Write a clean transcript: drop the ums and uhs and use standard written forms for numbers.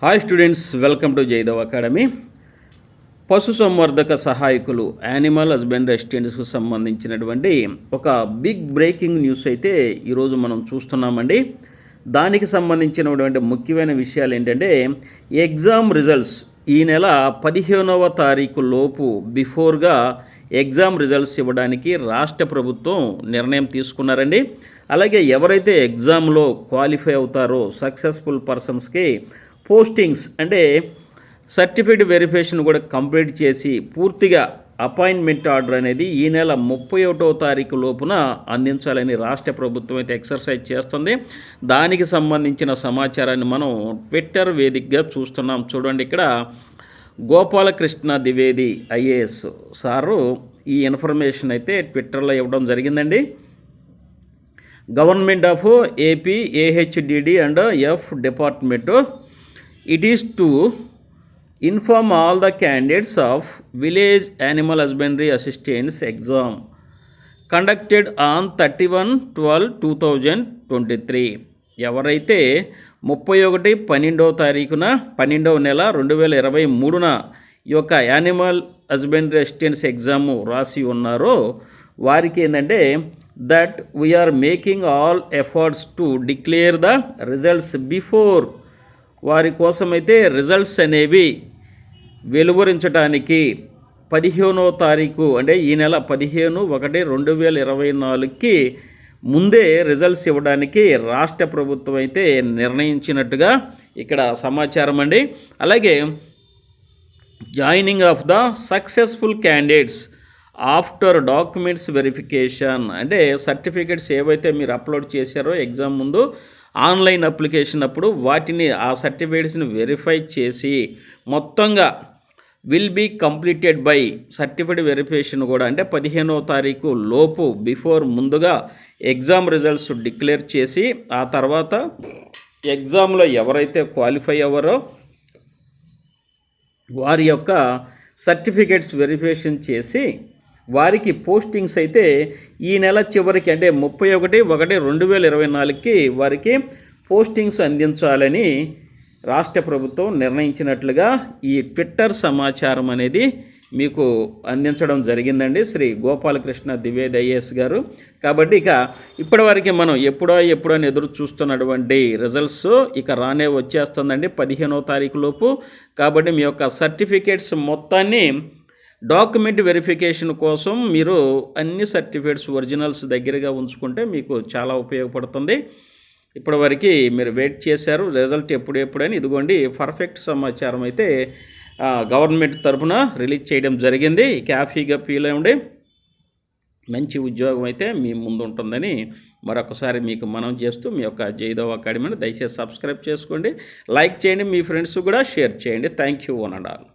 Hi students, welcome to Jaidev academy. పశుసంవర్ధక సహాయకులు animal husbandry అసిస్టెంట్స్కు సంబంధించినటువంటి ఒక బిగ్ బ్రేకింగ్ న్యూస్ అయితే ఈరోజు మనం చూస్తున్నామండి. దానికి సంబంధించినటువంటి ముఖ్యమైన విషయాలు ఏంటంటే, ఎగ్జామ్ రిజల్ట్స్ ఈ నెల 15వ తారీఖు లోపు బిఫోర్గా ఎగ్జామ్ రిజల్ట్స్ ఇవ్వడానికి రాష్ట్ర ప్రభుత్వం నిర్ణయం తీసుకున్నారండి. అలాగే ఎవరైతే ఎగ్జామ్లో క్వాలిఫై అవుతారో సక్సెస్ఫుల్ పర్సన్స్కి పోస్టింగ్స్ అంటే సర్టిఫికేట్ వెరిఫికేషన్ కూడా కంప్లీట్ చేసి పూర్తిగా అపాయింట్మెంట్ ఆర్డర్ అనేది ఈ నెల 31వ తారీఖు లోపున అందించాలని రాష్ట్ర ప్రభుత్వం అయితే ఎక్సర్సైజ్ చేస్తుంది. దానికి సంబంధించిన సమాచారాన్ని మనం ట్విట్టర్ వేదికగా చూస్తున్నాం. చూడండి, ఇక్కడ గోపాలకృష్ణ ద్వివేది ఐఏఎస్ సారు ఈ ఇన్ఫర్మేషన్ అయితే ట్విట్టర్లో ఇవ్వడం జరిగిందండి. Government of AP AHDD and F department, it is to inform all the candidates of village animal husbandry assistants exam conducted on 31/12/2023. ఎవరైతే 31/12వ తారీఖున 12వ నెల 2023న ఈ యొక్క యానిమల్ హస్బెండరీ అసిస్టెంట్స్ ఎగ్జాము రాసి ఉన్నారో వారికి ఏంటంటే, that we are making all efforts to declare the results before, వారి కోసమైతే రిజల్ట్స్ అనేవి వెలువరించడానికి 15వ తారీఖు అంటే ఈ నెల 15/1/2024కి ముందే రిజల్ట్స్ ఇవ్వడానికి రాష్ట్ర ప్రభుత్వం అయితే నిర్ణయించినట్టుగా ఇక్కడ సమాచారం అండి. అలాగే joining of the successful candidates after documents verification, అంటే సర్టిఫికేట్స్ ఏవైతే మీరు అప్లోడ్ చేశారో ఎగ్జామ్ ముందు ఆన్లైన్ అప్లికేషన్ అప్పుడు వాటిని ఆ సర్టిఫికేట్స్ని వెరిఫై చేసి మొత్తంగా will be completed by certificate verification కూడా అంటే 15వ తారీఖు లోపు బిఫోర్ ముందుగా ఎగ్జామ్ రిజల్ట్స్ డిక్లేర్ చేసి ఆ తర్వాత ఎగ్జామ్లో ఎవరైతే క్వాలిఫై అవ్వరో వారి యొక్క సర్టిఫికేట్స్ వెరిఫికేషన్ చేసి వారికి పోస్టింగ్స్ అయితే ఈ నెల చివరికి అంటే 31/1/2024కి వారికి పోస్టింగ్స్ అందించాలని రాష్ట్ర ప్రభుత్వం నిర్ణయించినట్లుగా ఈ ట్విట్టర్ సమాచారం అనేది మీకు అందించడం జరిగిందండి శ్రీ గోపాలకృష్ణ ద్వివేది ఐఏఎస్ గారు. కాబట్టి ఇక ఇప్పటివరకు మనం ఎప్పుడో అని ఎదురు చూస్తున్నటువంటి రిజల్ట్స్ ఇక రానే వచ్చేస్తుందండి 15వ తారీఖు లోపు. కాబట్టి మీ యొక్క సర్టిఫికేట్స్ మొత్తాన్ని డాక్యుమెంట్ వెరిఫికేషన్ కోసం మీరు అన్ని సర్టిఫికేట్స్ ఒరిజినల్స్ దగ్గరగా ఉంచుకుంటే మీకు చాలా ఉపయోగపడుతుంది. ఇప్పటివరకు మీరు వెయిట్ చేశారు రిజల్ట్ ఎప్పుడని, ఇదిగోండి పర్ఫెక్ట్ సమాచారం అయితే గవర్నమెంట్ తరఫున రిలీజ్ చేయడం జరిగింది. హ్యాపీగా ఫీల్ అవ్వండి, మంచి ఉద్యోగం అయితే మీ ముందు ఉంటుందని మరొకసారి మీకు మనం చేస్తూ మీ యొక్క జైదవ్ అకాడమీని దయచేసి సబ్స్క్రైబ్ చేసుకోండి, లైక్ చేయండి, మీ ఫ్రెండ్స్ కూడా షేర్ చేయండి. Thank you one and all.